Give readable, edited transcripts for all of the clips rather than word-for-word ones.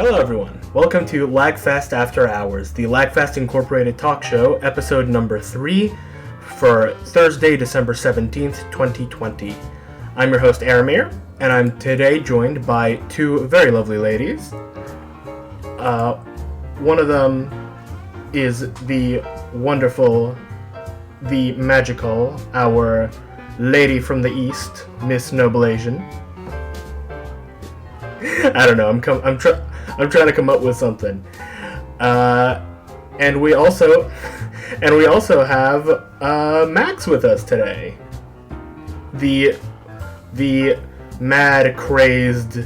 Hello everyone, welcome to Lagfest After Hours, the Lagfest Incorporated talk show, episode number 3 for Thursday, December 17th, 2020. I'm your host Aramere, and I'm today joined by two very lovely ladies. One of them is the wonderful, the magical, our lady from the East, Miss NobleAsian. I don't know, I'm trying to come up with something. And we also have Max with us today. The mad crazed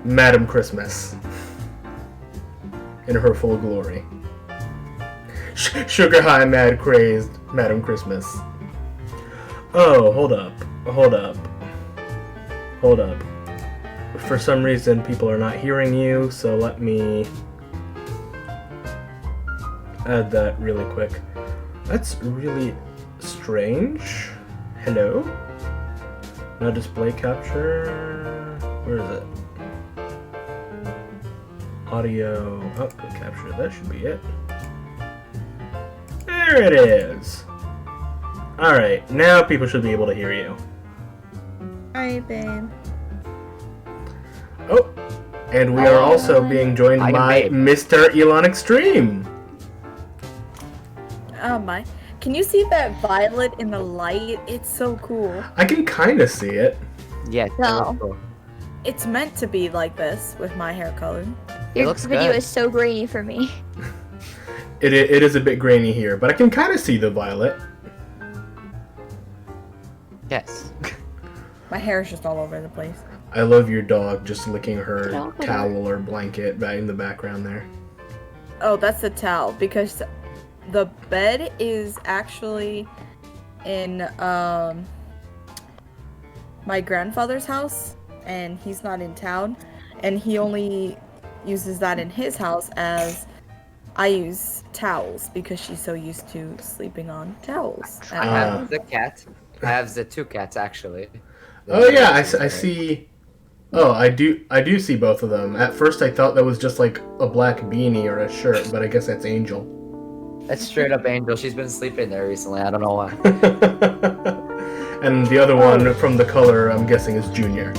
Madam Christmas in her full glory. Sugar high mad crazed Madam Christmas. Oh, hold up. For some reason, people are not hearing you, so let me add that really quick. That's really strange. Hello? No display capture. Where is it? Audio output capture. That should be it. There it is. Alright, now people should be able to hear you. Hi, babe. Oh, and we are also being joined by Mr. Ilanxtreme. Oh my. Can you see that violet in the light? It's so cool. I can kind of see it. Yeah, No. cool. It's meant to be like this with my hair color. It looks video good. is so grainy for me. It is a bit grainy here, but I can kind of see the violet. Yes. My hair is just all over the place. I love your dog just licking her No. towel or blanket back in the background there. Oh, that's the towel because the bed is actually in my grandfather's house and he's not in town and he only uses that in his house as I use towels because she's so used to sleeping on towels. I have the cat. I have the two cats actually. Oh yeah, I see. Oh, I do see both of them. At first I thought that was just like a black beanie or a shirt, but I guess that's Angel. That's straight up Angel. She's been sleeping there recently. I don't know why. And the other one from the color, I'm guessing, is Junior.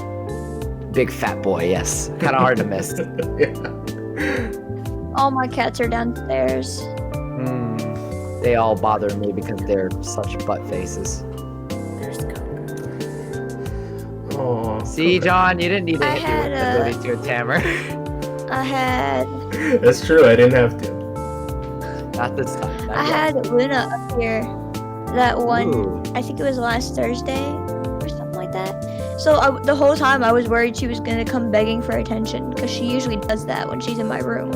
Big fat boy, yes. Kind of hard to miss. Yeah. All my cats are downstairs. They all bother me because they're such butt faces. There's Coke. Oh, See, John, you didn't need to I hit me had with the booty to a tamer. I had that's true. I didn't have to. Not this time. Not I yet. had Luna up here. That one, Ooh. I think it was last Thursday or something like that. So the whole time I was worried she was gonna come begging for attention because she usually does that when she's in my room.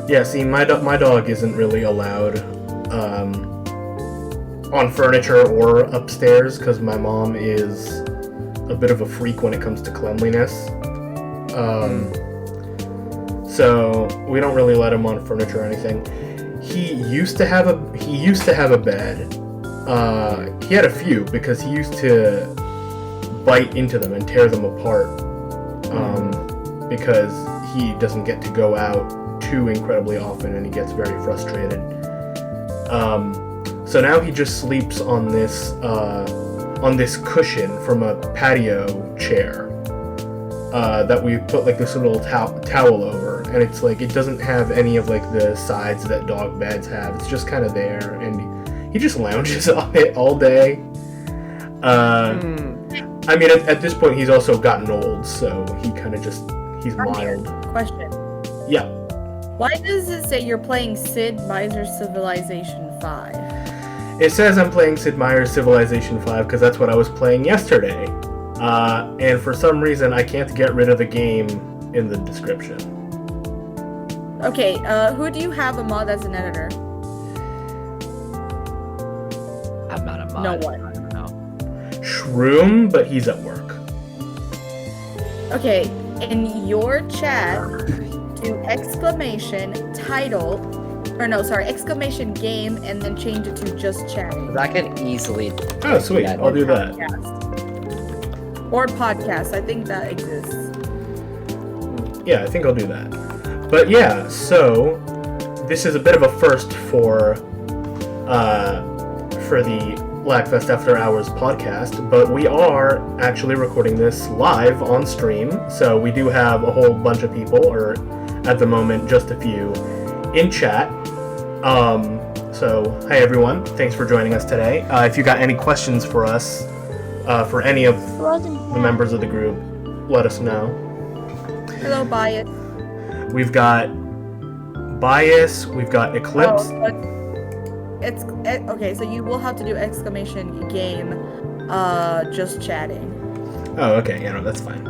Yeah, see, my dog isn't really allowed on furniture or upstairs because my mom is a bit of a freak when it comes to cleanliness. So we don't really let him on furniture or anything. He used to have a bed. He had a few because he used to bite into them and tear them apart. Because he doesn't get to go out too incredibly often and he gets very frustrated. So now he just sleeps on this cushion from a patio chair that we put like this little towel over, and it's like it doesn't have any of like the sides that dog beds have. It's just kind of there, and he just lounges on it all day. I mean, at this point, he's also gotten old, so he kind of he's mild. Question. Yeah. Why does it say you're playing Sid Meier's Civilization 5? It says I'm playing Sid Meier's Civilization 5 because that's what I was playing yesterday. And for some reason, I can't get rid of the game in the description. Okay, who do you have a mod as an editor? I'm not a mod. No one. I don't know. Shroom, but he's at work. Okay, in your chat, do exclamation game and then change it to just chatting. I can easily. Oh, sweet. Yeah, I'll do that. Podcast. Or podcast. I think that exists. Yeah, I think I'll do that. But yeah, so this is a bit of a first for the Lagfest After Hours podcast, but we are actually recording this live on stream, so we do have a whole bunch of people, or at the moment just a few, in chat. So hey everyone, thanks for joining us today. If you got any questions for us, for any of the members of the group, let us know. Hello, Bias. We've got Bias, we've got Eclipse. Okay, so you will have to do exclamation game, just chatting. Oh, okay, yeah, no, that's fine.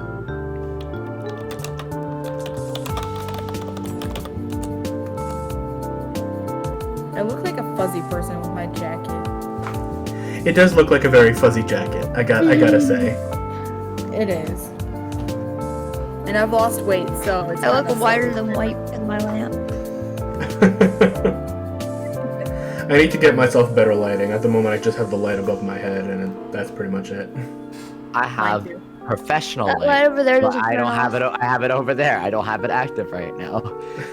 I look like a fuzzy person with my jacket. It does look like a very fuzzy jacket, I gotta say. It is. And I've lost weight, so it's I look whiter than white in my lamp. I need to get myself better lighting. At the moment, I just have the light above my head, and that's pretty much it. I have professional That light, light over there but doesn't I turn don't have off. it. I have it over there. I don't have it active right now.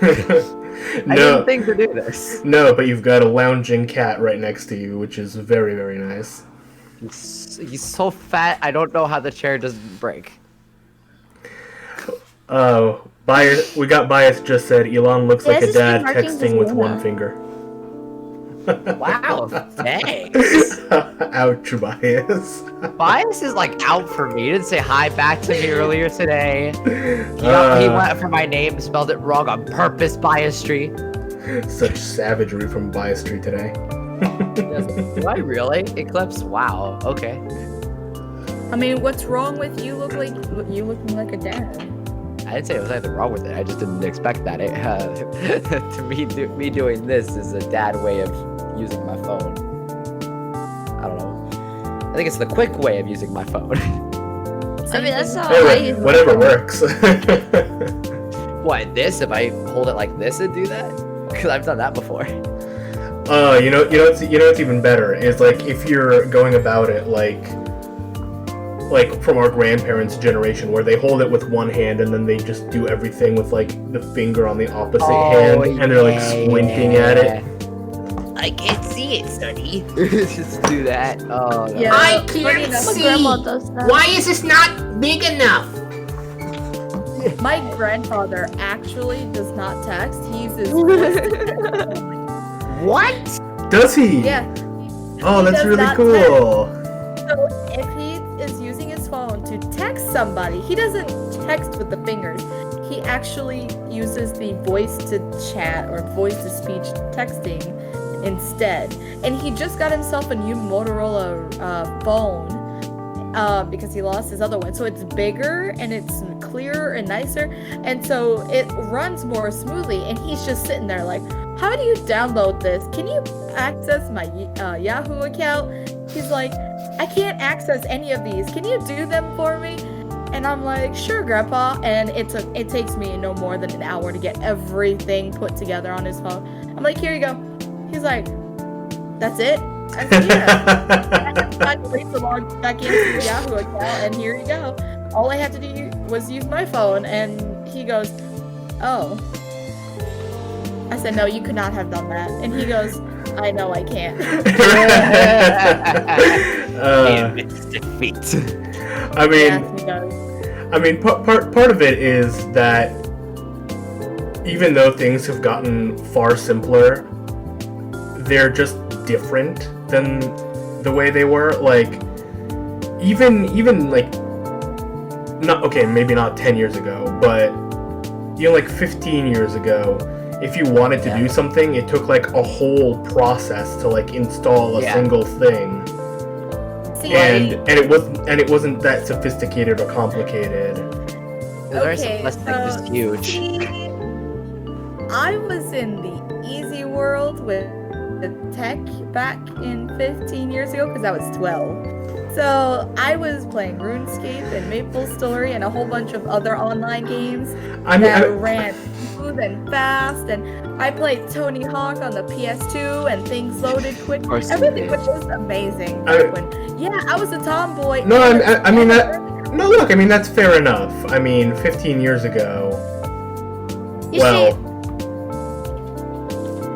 I No, didn't think to do this. no, but you've got a lounging cat right next to you, which is very, very nice. He's so fat. I don't know how the chair doesn't break. Oh, Bias. We got Bias just said Elon looks He like has a the dad same markings texting as with Luna. one finger. Wow, thanks. Ouch, Bias. Bias is like out for me. He didn't say hi back to me earlier today. He went for my name, spelled it wrong on purpose, Bias Tree. Such savagery from Bias Tree today. Do I really? Eclipse? Wow. Okay. I mean, what's wrong with you looking like a dad? I didn't say there was anything wrong with it. I just didn't expect that. To me doing this is a dad way of using my phone. I don't know. I think it's the quick way of using my phone. I mean, that's how Hey, I use whatever my phone. works. What, this? If I hold it like this and do that? Because I've done that before. You know what's even better is like if you're going about it like from our grandparents' generation, where they hold it with one hand and then they just do everything with like the finger on the opposite hand, and they're like squinting at it. I can't see it, sonny. Just do that. Oh, no. Yeah. I funny can't enough, My see. grandma does that. Why is this not big enough? My grandfather actually does not text. He uses voice to text. What? Does he? Yeah. Oh, He that's does really not cool. So if he is using his phone to text somebody, he doesn't text with the fingers. He actually uses the voice to chat or voice to speech texting instead. And he just got himself a new Motorola phone because he lost his other one. So it's bigger and it's clearer and nicer, and so it runs more smoothly. And he's just sitting there like, how do you download this? Can you access my Yahoo account? He's like, I can't access any of these. Can you do them for me? And I'm like, sure, Grandpa. And it takes me no more than an hour to get everything put together on his phone. I'm like, here you go. He's like, that's it? I said, yeah. I had time to wait to log back into the Yahoo account, and here you go. All I had to do was use my phone, and he goes, oh. I said, no, you could not have done that. And he goes, I know I can't. It's defeat. I mean, Yeah, he does. I mean, part of it is that even though things have gotten far simpler, they're just different than the way they were. Like, even like, not okay, maybe not 10 years ago, but like 15 years ago, if you wanted to do something, it took like a whole process to like install a single thing. See, And it wasn't that sophisticated or complicated. okay, This thing is huge. see, I was in the easy world with the tech back in 15 years ago because I was 12. So I was playing RuneScape and MapleStory and a whole bunch of other online games that ran smooth and fast, and I played Tony Hawk on the PS2 and things loaded quick. Everything was just amazing. I was a tomboy. No, I mean, look, I mean, that's fair enough. I mean, 15 years ago, well,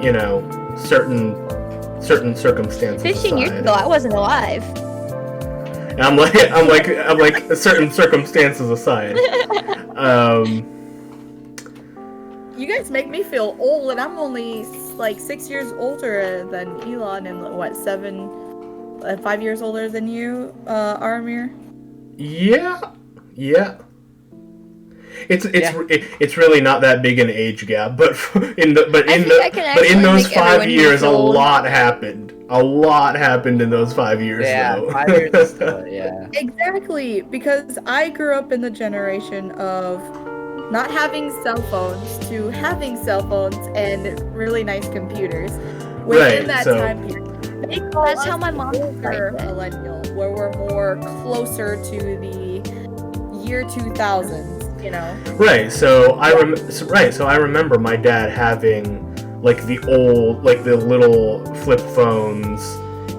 you know, certain circumstances 15 years aside. ago, I wasn't alive. And I'm like certain circumstances aside. You guys make me feel old, and I'm only like 6 years older than Elon, and what, 5 years older than you, Aramere? Yeah. It's really not that big an age gap, but in those 5 years, a lot happened. A lot happened in those 5 years. Yeah, though. 5 years is still, yeah. Exactly, because I grew up in the generation of not having cell phones to having cell phones and really nice computers. Within that time period. That's how my mom was Older millennial, where we're more closer to the year 2000s, you know. Right. So I remember my dad having like the little flip phones,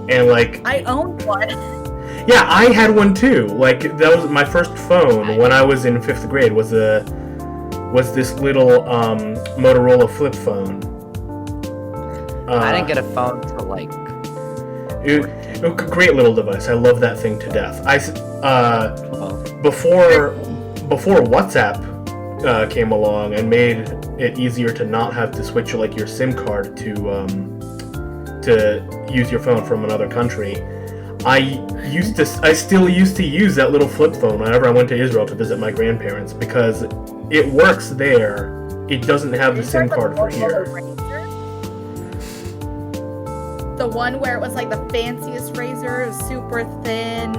and like I owned one. Yeah, I had one too. Like that was my first phone when I was in 5th grade. Was this little Motorola flip phone. I didn't get a phone till like. It was a great little device. I love that thing to death. Before WhatsApp came along and made it easier to not have to switch like your SIM card to use your phone from another country. I still used to use that little flip phone whenever I went to Israel to visit my grandparents because it works there. It doesn't have the SIM card for here. The one where it was like the fanciest razor, it was super thin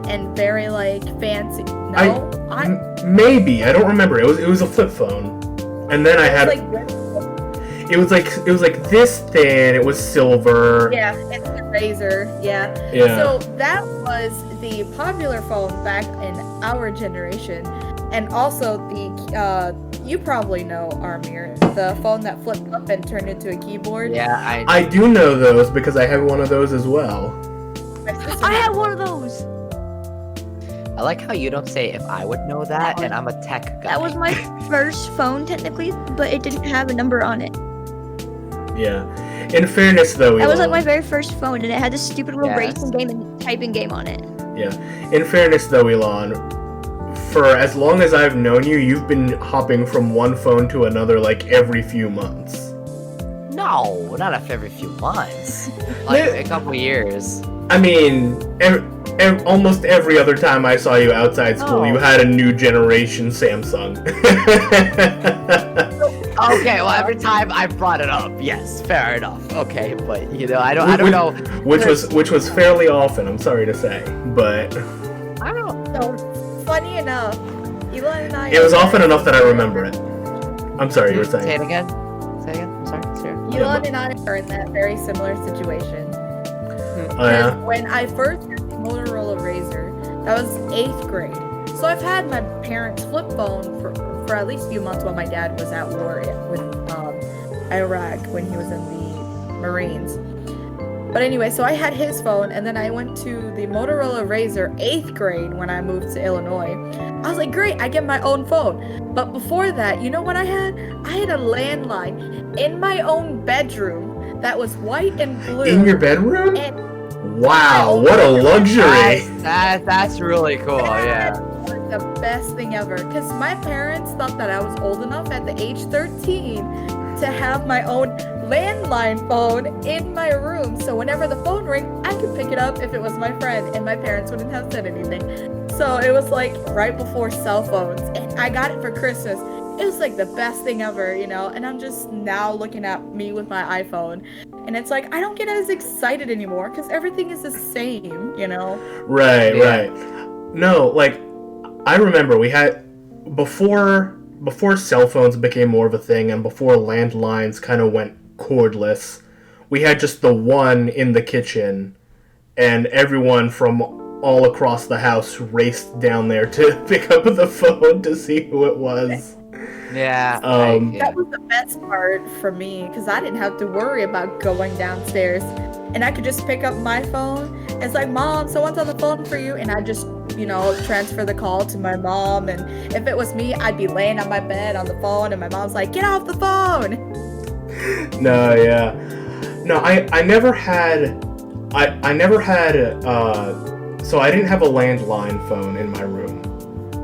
and very like fancy. No, maybe I don't remember. It was a flip phone, and then I had. It was like this thin. It was silver. Yeah, it's a razor. Yeah. Yeah. So that was the popular phone back in our generation, and also the you probably know, Aramere, the phone that flipped up and turned into a keyboard. Yeah, I do know those because I have one of those as well. I had one of those. I like how you don't say if I would know that, and I'm a tech guy. That was my first phone, technically, but it didn't have a number on it. Yeah. In fairness, though, That was like my very first phone, and it had this stupid little Yes. racing game and typing game on it. Yeah. In fairness, though, Elon, for as long as I've known you, you've been hopping from one phone to another like every few months. No, not after every few months. Like a couple years. I mean, almost every other time I saw you outside school, you had a new generation Samsung. Okay, well, every time I brought it up, yes, fair enough. Okay, but you know, I don't know. Which was fairly often. I'm sorry to say, but I don't. So funny enough, Elon and I. it was often enough that I remember it. I'm sorry, you were saying. Say it again. Say it again. I'm sorry. Sarah. Elon and I are in that very similar situation. Oh, yeah? When I first got the Motorola Razr, that was 8th grade. So I've had my parents' flip phone for at least a few months while my dad was at war with Iraq when he was in the Marines. But anyway, so I had his phone, and then I went to the Motorola Razr 8th grade when I moved to Illinois. I was like, great, I get my own phone. But before that, you know what I had? I had a landline in my own bedroom that was white and blue. In your bedroom? And wow, what a luxury! That's really cool. Yeah. was the best thing ever, because my parents thought that I was old enough at the age 13 to have my own landline phone in my room, so whenever the phone rang, I could pick it up if it was my friend, and my parents wouldn't have said anything. So it was like right before cell phones, and I got it for Christmas. It was like the best thing ever, you know, and I'm just now looking at me with my iPhone, and it's like I don't get as excited anymore because everything is the same, you know. Right. No, like I remember we had before cell phones became more of a thing, and before landlines kind of went cordless, we had just the one in the kitchen, and everyone from all across the house raced down there to pick up the phone to see who it was. Yeah. That was the best part for me, because I didn't have to worry about going downstairs, and I could just pick up my phone. It's like, Mom, someone's on the phone for you, and I just you know, transfer the call to my mom. And if it was me, I'd be laying on my bed on the phone, and my mom's like, "Get off the phone!" No, yeah. No, I never had... I never had... so I didn't have a landline phone in my room.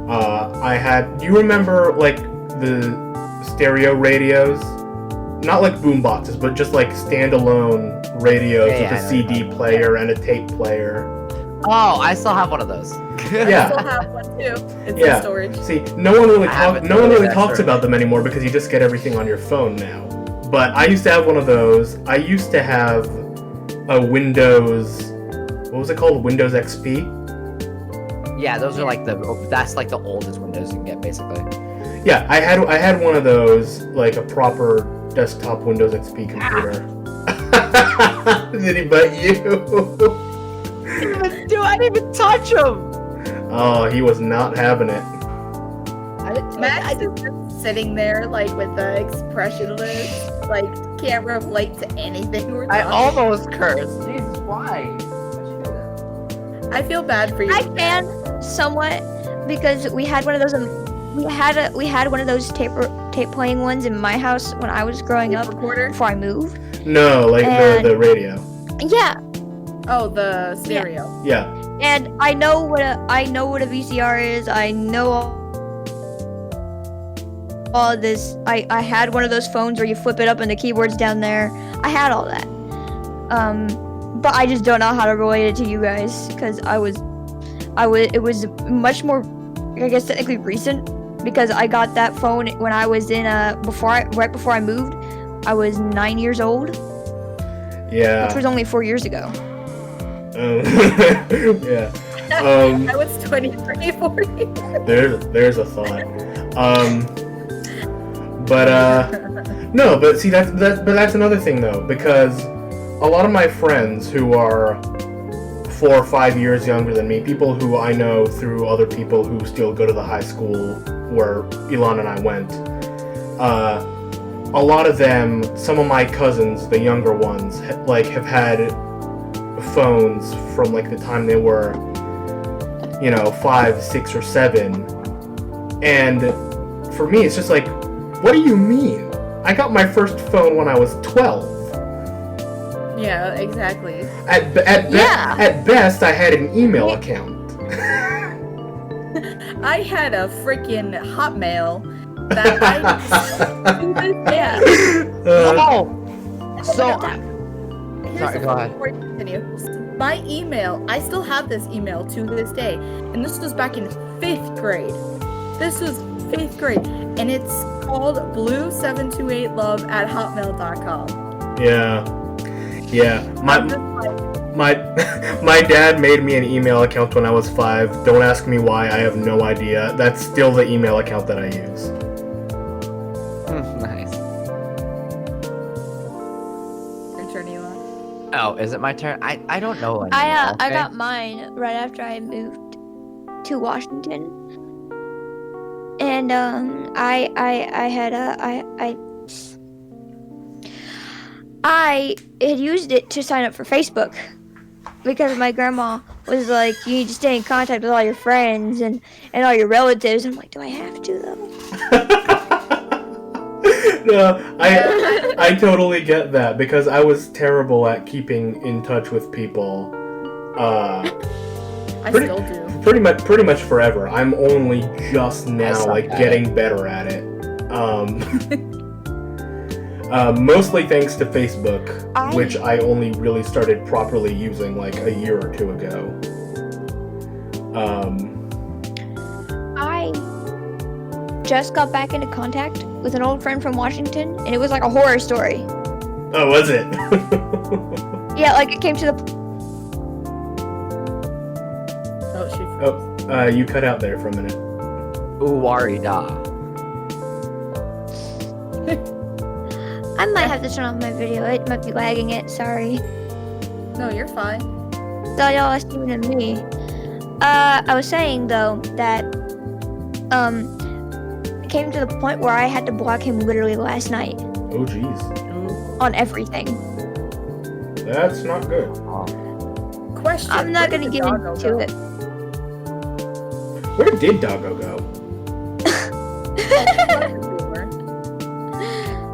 I had... Do you remember, like, the stereo radios? Not like boom boxes, but just like standalone radios with a CD player and a tape player. Oh, I still have one of those. I still have one too. It's in storage. See, no one really talks about them anymore because you just get everything on your phone now. But I used to have one of those. I used to have a Windows... What was it called? Windows XP? Yeah, those are like that's like the oldest Windows you can get, basically. Yeah, I had one of those, like a proper desktop Windows XP computer. Did he butt you? Dude, I didn't even touch him! Oh, he was not having it. Max is just sitting there, like, with the expressionless, like, can't relate to anything we're I talking. almost cursed. Jesus, why? I feel bad for you. I can somewhat because we had one of those. We had one of those tape playing ones in my house when I was growing up Recorder? before I moved. No, like And- the radio. Yeah, Oh, the stereo. Yeah. and I know what a VCR is. I know all this. I had one of those phones where you flip it up and the keyboard's down there. I had all that. But I just don't know how to relate it to you guys because it was much more, I guess, technically recent because I got that phone when I was in right before I moved. I was 9 years old, Yeah. which was only 4 years ago. Yeah. I was 23, 40. There's a thought. No, but see that's another thing though, because a lot of my friends who are 4 or 5 years younger than me, people who I know through other people who still go to the high school where Elon and I went, a lot of them, some of my cousins, the younger ones, have had phones from like the time they were, 5, 6, or 7, and for me it's just like, what do you mean? I got my first phone when I was 12. Yeah, exactly. At best, I had an email account. I had a freaking Hotmail that I Yeah. Oh! So, Here's sorry, the go ahead. before you continue. My email, I still have this email to this day, and this was back in 5th grade. This was 5th grade, and it's called blue728love@hotmail.com. Yeah. I'm just like, My dad made me an email account when I was 5. Don't ask me why. I have no idea. That's still the email account that I use. Nice. your turn, Elon. Oh, is it my turn? I don't know anymore. I okay? got mine right after I moved to Washington, and I had used it to sign up for Facebook because my grandma was like, you need to stay in contact with all your friends and all your relatives. I'm like, do I have to though? No, I totally get that because I was terrible at keeping in touch with people. I Pretty- still do. Pretty much forever. I'm only just now suck like at getting better at it. Mostly thanks to Facebook, which I only really started properly using like a year or 2 ago. I just got back into contact with an old friend from Washington, and it was like a horror story. Oh, was it? Yeah, like it came to the Oh, she. Oh, you cut out there for a minute. Uwarida. I might have to turn off my video. It might be lagging it. Sorry. No, you're fine. Thought y'all was speaking to me. I was saying though that it came to the point where I had to block him literally last night Oh, jeez. on everything. That's not good. Question. I'm not where gonna did get the doggo into go? it. Where did Doggo go?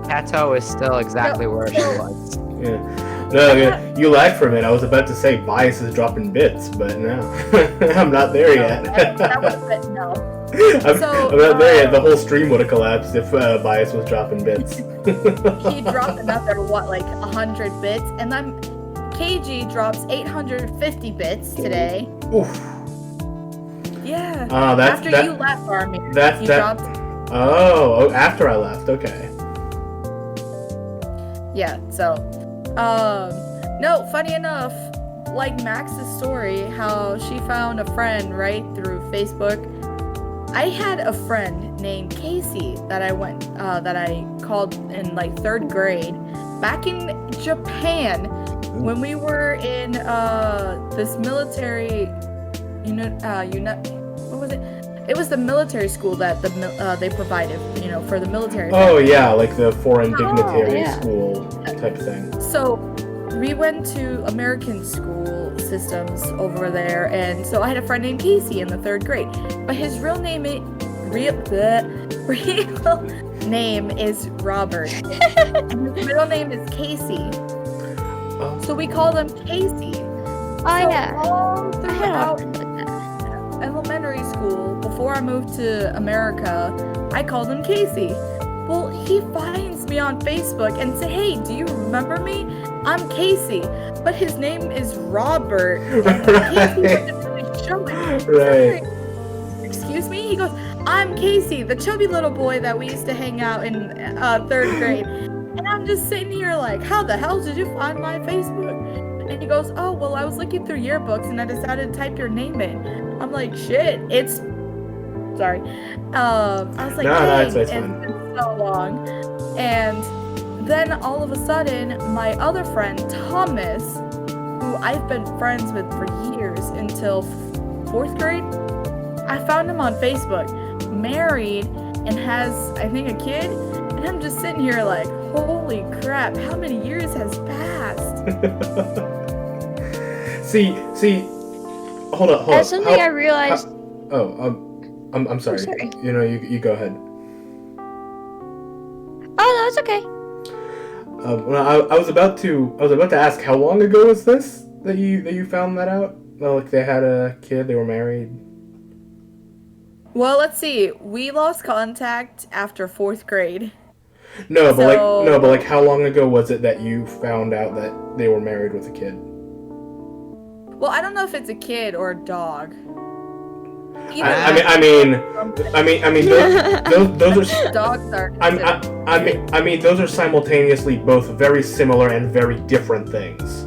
Kato is still exactly where she was. Yeah. No, yeah, you lagged for a minute. I was about to say Bias is dropping bits, but no. I'm not there yet. That would have been no. I'm not there yet. The whole stream would have collapsed if Bias was dropping bits. He dropped another, like 100 bits, and then KG drops 850 bits today. Oof. Yeah. After you left, Aramere, he dropped. Oh, after I left. Okay. Yeah. So, no. Funny enough, like Max's story, how she found a friend right through Facebook. I had a friend named Casey that I called in like 3rd grade back in Japan when we were in this military what was it? It was the military school that they provided, for the military. Oh yeah, like the foreign dignitary school type thing. So we went to American school systems over there, and so I had a friend named Casey in the 3rd grade, but his real name is Robert, and his middle name is Casey. So we called him Casey. All throughout elementary school, before I moved to America, I called him Casey. Well, he finds me on Facebook and say, "Hey, do you remember me? I'm Casey." But his name is Robert. And Casey wasn't really showing. Right. Excuse me? He goes, "I'm Casey, the chubby little boy that we used to hang out in 3rd grade." And I'm just sitting here like, how the hell did you find my Facebook? And he goes, "Oh, well, I was looking through yearbooks and I decided to type your name in." I'm like, shit, sorry. I was like, dang, it's it's fine. been so long. And then all of a sudden, my other friend, Thomas, who I've been friends with for years until 4th grade, I found him on Facebook, married, and has, I think, a kid. And I'm just sitting here like, holy crap, how many years has passed? See, hold up. That's something I realized. I'm sorry. sorry. You go ahead. Oh no, it's okay. I was about to ask, how long ago was this that you found that out? Like they had a kid, they were married. Well, let's see. We lost contact after 4th grade. No, but how long ago was it that you found out that they were married with a kid? Well, I don't know if it's a kid or a dog. I mean, those are dogs are. I mean, those are simultaneously both very similar and very different things.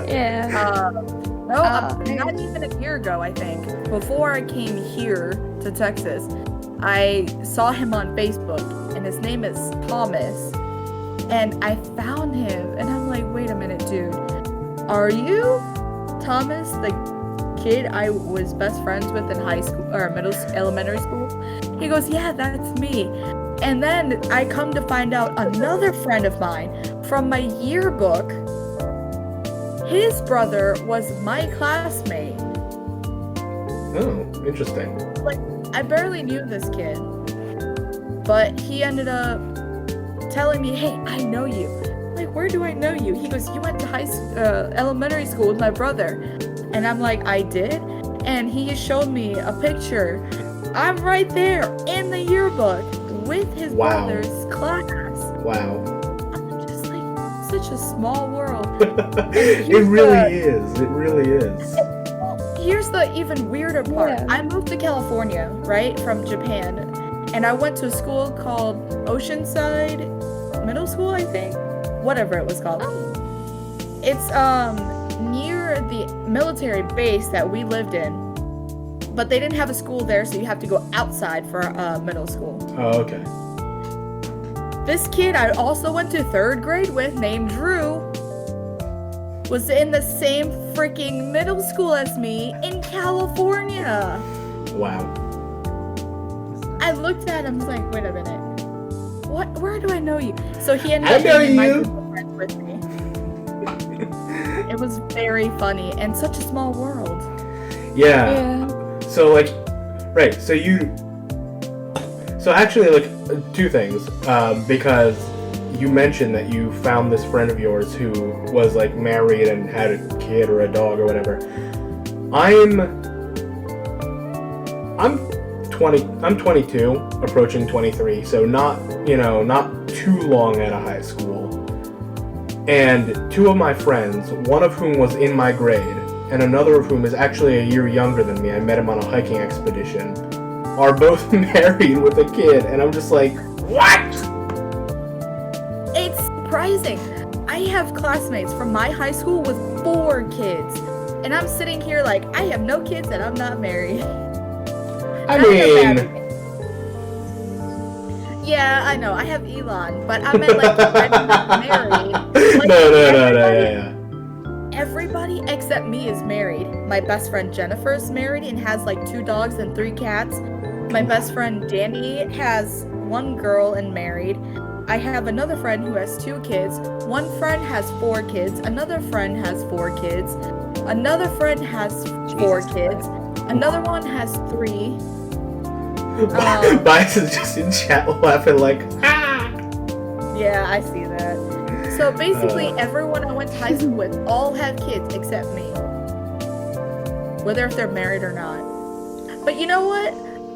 Yeah. Not even a year ago, I think. Before I came here to Texas, I saw him on Facebook, and his name is Thomas. And I found him, and I'm like, wait a minute, dude. Are you Thomas, the kid I was best friends with in high school or elementary school? He goes, yeah, that's me. And then I come to find out another friend of mine from my yearbook, his brother was my classmate. Oh, interesting. Like, I barely knew this kid, but he ended up telling me, hey, I know you. Like, where do I know you? He goes, you went to elementary school with my brother. And I'm like, I did? And he showed me a picture. I'm right there in the yearbook with his brother's class. Wow. I'm just like, such a small world. It really is. It really is. Here's the even weirder part. Yeah. I moved to California, right, from Japan. And I went to a school called Oceanside Middle School, I think. Whatever it was called. It's near the military base that we lived in, but they didn't have a school there, so you have to go outside for middle school. Oh, okay. This kid I also went to 3rd grade with, named Drew, was in the same freaking middle school as me in California. Wow. I looked at him, I was like, wait a minute. Where do I know you? So he ended I up know being my you. group of friends with me. It was very funny and such a small world. Yeah. Yeah. So like, right? So actually, like, two things. Because you mentioned that you found this friend of yours who was like married and had a kid or a dog or whatever. I'm 22, approaching 23, so not too long out of high school. And two of my friends, one of whom was in my grade, and another of whom is actually a year younger than me, I met him on a hiking expedition, are both married with a kid, and I'm just like, what? It's surprising. I have classmates from my high school with 4 kids, and I'm sitting here like, I have no kids and I'm not married. I mean, yeah, I know. I have Elon, but I meant like I'm not married. Like, no, yeah. Everybody except me is married. My best friend Jennifer is married and has like 2 dogs and 3 cats. My best friend Danny has 1 girl and married. I have another friend who has 2 kids. One friend has 4 kids. Another friend has 4 kids. Another friend has 4 kids. Another one has 3. Bias is just in chat laughing like, ah! Yeah, I see that. So basically, everyone I went to high school with all have kids except me. Whether if they're married or not. But you know what?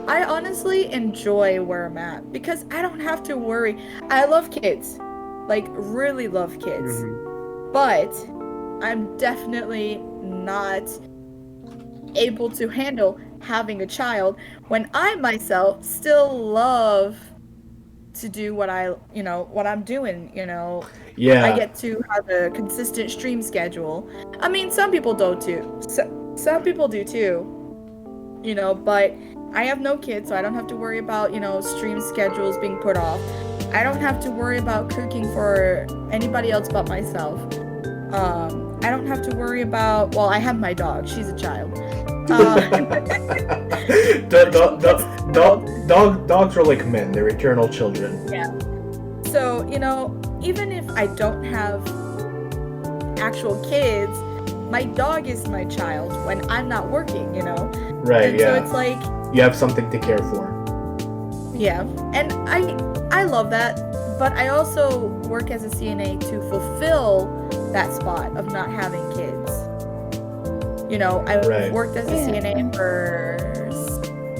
I honestly enjoy where I'm at because I don't have to worry. I love kids. Like, really love kids. Mm-hmm. But I'm definitely not able to handle having a child when I myself still love to do what I'm doing, Yeah. I get to have a consistent stream schedule. I mean, some people don't too. Some people do too. But I have no kids, so I don't have to worry about, stream schedules being put off. I don't have to worry about cooking for anybody else but myself. I don't have to worry about, well, I have my dog. She's a child. Dogs are like men. They're eternal children. Yeah. So, even if I don't have actual kids, my dog is my child when I'm not working, Right, and yeah. so it's like, you have something to care for. yeah. And I love that, but I also work as a CNA to fulfill that spot of not having kids. I've Right. worked as a CNA for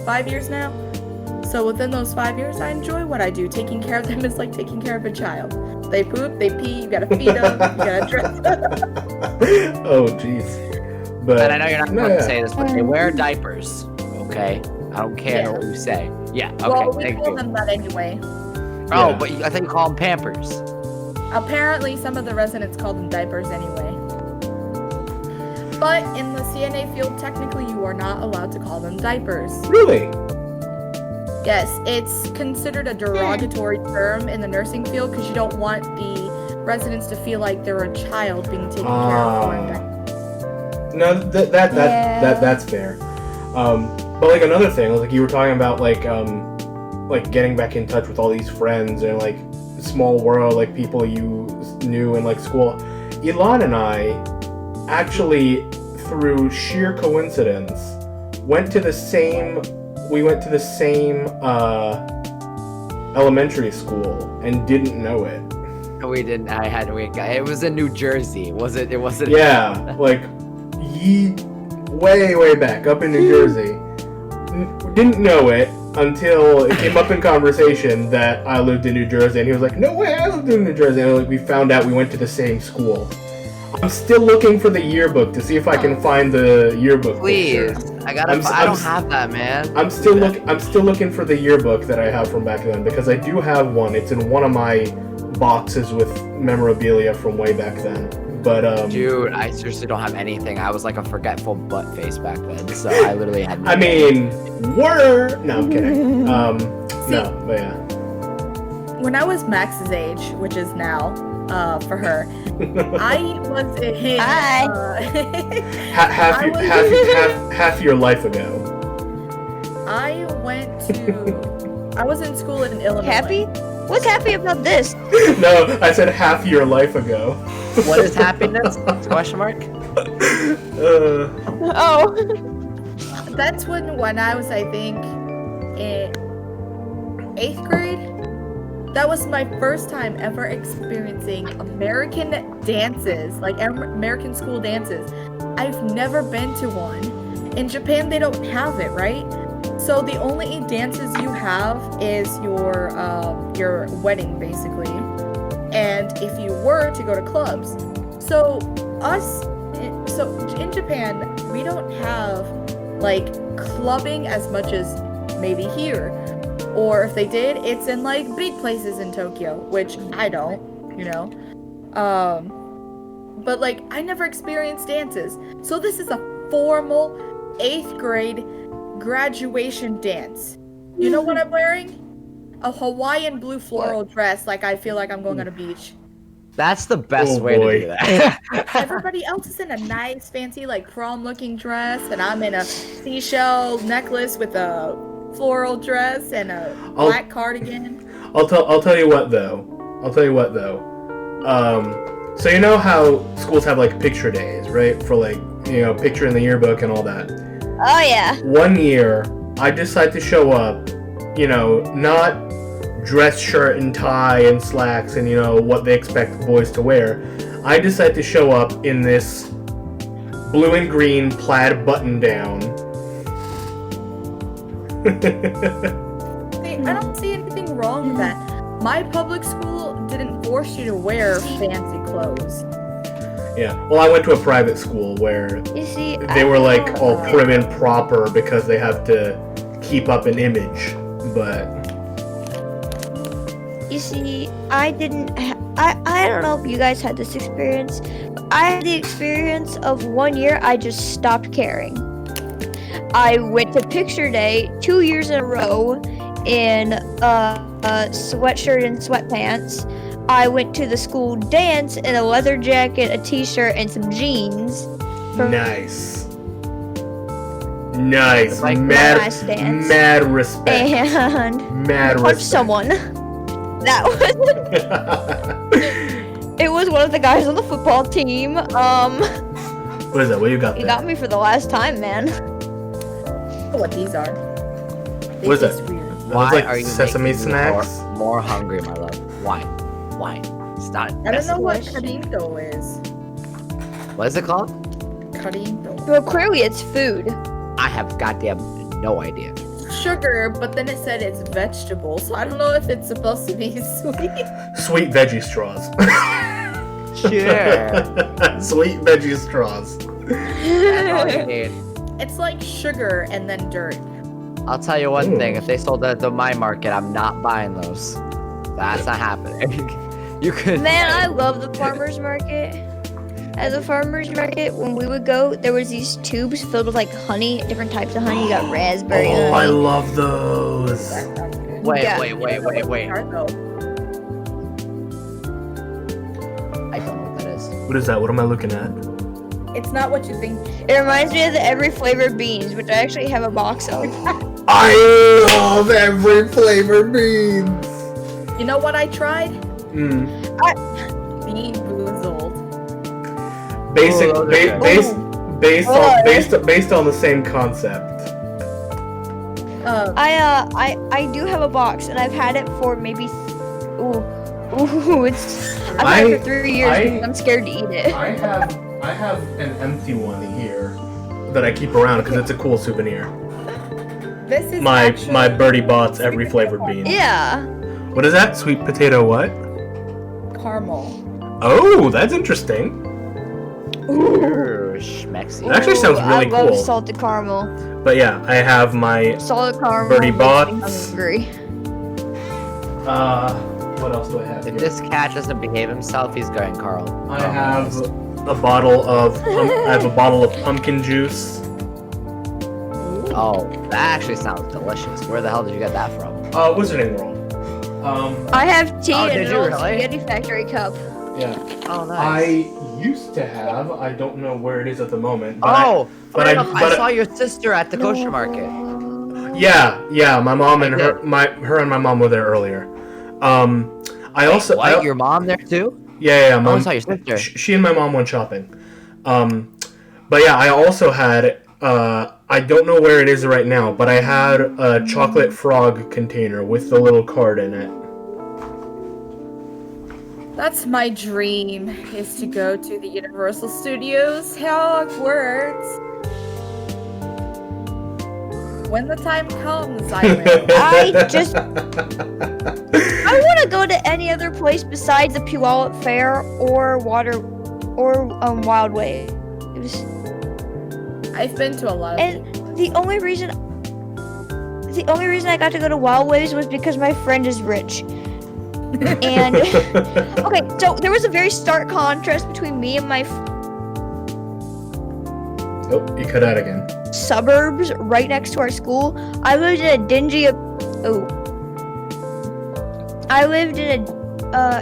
5 years now. So within those 5 years, I enjoy what I do. Taking care of them is like taking care of a child. They poop, they pee, you gotta feed them, you gotta dress them. Oh, jeez. But And I know you're not supposed to say this, but they wear diapers, okay? I don't care Yeah. what you say. Yeah, okay, Well, we thank call you. them that anyway. Oh, Yeah. but I think you call them Pampers. Apparently, some of the residents call them diapers anyway. But in the CNA field, technically, you are not allowed to call them diapers. really? Yes, it's considered a derogatory term in the nursing field because you don't want the residents to feel like they're a child being taken care of. for a diaper. No, that's fair. But like another thing, like you were talking about, like getting back in touch with all these friends and like small world, like people you knew in like school. Elon and I actually, through sheer coincidence, went to the same elementary school and didn't know it. We didn't. It was in New Jersey. Was it? It wasn't. Yeah, like way back up in New Jersey. Didn't know it until it came up in conversation that I lived in New Jersey, and he was like, "No way, I lived in New Jersey." And like we found out we went to the same school. I'm still looking for the yearbook to see if I can find the yearbook. Please, picture. I don't have that, man. I'm still looking for the yearbook that I have from back then because I do have one. It's in one of my boxes with memorabilia from way back then. But Dude, I seriously don't have anything. I was like a forgetful butt face back then, so I literally had. I mean, no, I'm kidding. No, but yeah. When I was Max's age, which is now, for her, I was in. Hi. Half your life ago. I was in school in Illinois. Happy? What's happy about this? No, I said half your life ago. What is happiness? Question mark. Oh. that's when I was, I think, in 8th grade. That was my first time ever experiencing American dances, like American school dances. I've never been to one. In Japan, they don't have it, right? So the only dances you have is your wedding, basically. And if you were to go to clubs. So in Japan, we don't have like clubbing as much as maybe here. Or if they did, it's in like big places in Tokyo, which I don't, you know. But like I never experienced dances. So this is a formal 8th grade graduation dance. You know what I'm wearing? A Hawaiian blue floral dress, like I feel like I'm going on a beach. That's the best way to do that. Everybody else is in a nice, fancy, like prom-looking dress, and I'm in a seashell necklace with a floral dress and a black cardigan. I'll tell you what though. So you know how schools have like picture days, right? For like, you know, picture in the yearbook and all that. Oh yeah. One year, I decided to show up, you know, not dress shirt and tie and slacks and, you know, what they expect boys to wear. I decided to show up in this blue and green plaid button down. See, I don't see anything wrong with that. My public school didn't force you to wear fancy clothes. Yeah, well, I went to a private school where You see, they were like all prim and proper because they have to keep up an image, but You see, I didn't. I don't know if you guys had this experience. But I had the experience of one year I just stopped caring. I went to picture day 2 years in a row in a sweatshirt and sweatpants. I went to the school dance in a leather jacket, a t-shirt, and some jeans. nice. Like nice dance. Mad respect. And Mad punched respect. someone. That was. It was one of the guys on the football team. What is that? What you got He there? got me for the last time, man. I don't know what these are. They What is taste that? weird. That Why was like are you sesame making me snacks? more hungry, my love? Why? Stop. I don't know what question. carindo is. What is it called? Carindo. Well, clearly it's food. I have goddamn no idea. Sugar, but then it said it's vegetable, so I don't know if it's supposed to be sweet. Sweet veggie straws. Sure. Sweet veggie straws. That's all you need. It's like sugar and then dirt. I'll tell you one Ooh. thing. If they sold that at my market, I'm not buying those. That's not happening. You could. Man, I love the farmer's market. At the farmer's market, when we would go, there was these tubes filled with like honey, different types of honey. You got raspberry Oh, I honey. love those. That sounds good. Wait. Yeah. Wait. Hard though. I don't know what that is. What is that? What am I looking at? It's not what you think. It reminds me of the every flavor beans, which I actually have a box of. I love every flavor beans. You know what I tried? Mm. Bean boozled. Basic, Oh, okay. based on the same concept. I do have a box, and I've had it for maybe. I've had it for 3 years because I'm scared to eat it. I have an empty one here that I keep around because it's a cool souvenir. This is My actually birdie bots every flavored bean. Yeah. What is that? Sweet potato what? caramel. Oh, that's interesting. Ooh, schmexy. That actually sounds really I love cool. salted caramel. But yeah, I have my Salted caramel. Birdie makes me bots. hungry. what else do I have If here? this cat doesn't behave himself, he's going Carl. I have a bottle of pumpkin juice. Oh, that actually sounds delicious. Where the hell did you get that from? Wizarding World. I have tea Oh, in did an you old really? spaghetti factory cup. Yeah. Oh, nice. I used to have. I don't know where it is at the moment. But I but saw your sister at the kosher market. yeah. My mom and I her and my mom were there earlier. I also. What? Your mom there too? Yeah. Oh, Mom, I saw your sister. She and my mom went shopping. But yeah, I also had. I don't know where it is right now, but I had a chocolate frog container with the little card in it. That's my dream, is to go to the Universal Studios Hogwarts. When the time comes, I will. I want to go to any other place besides the Puyallup Fair or Wild Waves. I've been to a lot of And the only reason I got to go to Wild Waves was because my friend is rich. And okay, so there was a very stark contrast between me and my Oh, you cut out again. suburbs right next to our school. I lived in a dingy.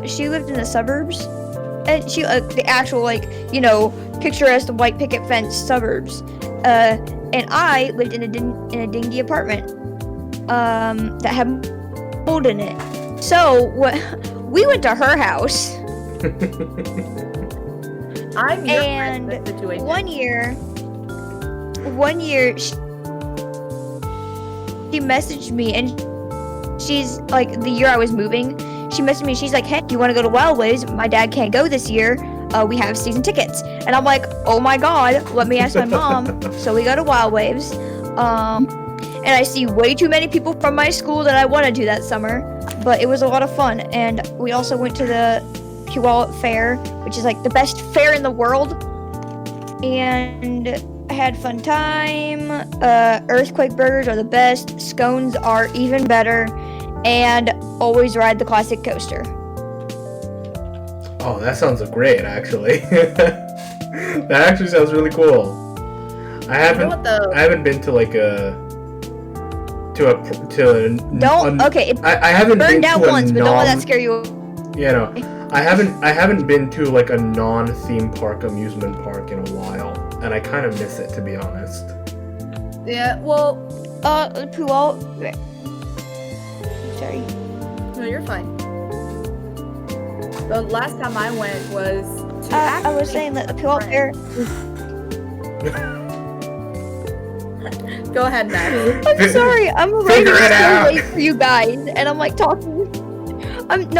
She lived in the suburbs, and she the actual picturesque white picket fence suburbs. And I lived in a dingy apartment that had mold in it. So we went to her house. I'm your And friend in this situation. one year she messaged me, and she's like, the year I was moving, she messaged me, she's like, hey, do you want to go to Wild Waves? My dad can't go this year. We have season tickets. And I'm like, oh my god, let me ask my mom. So we go to Wild Waves. And I see way too many people from my school that I wanted to that summer. But it was a lot of fun. And we also went to the Puyallup Fair, which is like the best fair in the world. And I had a fun time. Earthquake burgers are the best. Scones are even better. And always ride the classic coaster. Oh, that sounds great, actually. That actually sounds really cool. I haven't been to like a I haven't been burned out to a once, but don't let that scare you. You know, I haven't been to like a non-theme park amusement park in a while, and I kind of miss it, to be honest. Yeah, well, Puyallup. Sorry. no, you're fine. The last time I went was to I was saying that the Puyallup Fair. Go ahead, Maddie. I'm sorry, I'm writing Figure it so out. late for you guys, and I'm like talking. I'm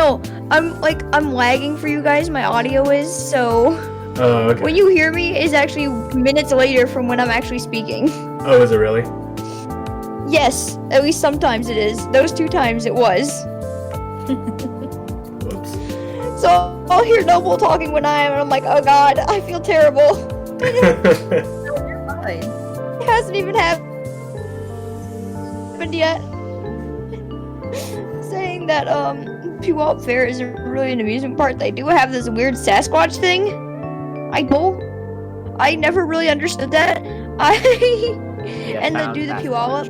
lagging for you guys. My audio is so. Oh, okay. When you hear me, is actually minutes later from when I'm actually speaking. Oh, is it really? Yes, at least sometimes it is. Those 2 times it was. Whoops. So I'll hear Noble talking when I am, and I'm like, oh god, I feel terrible. You're fine. It hasn't even happened yet. Saying that Puyallup Fair isn't really an amusement park. They do have this weird Sasquatch thing. I know. I never really understood that. And they do the Puyallup.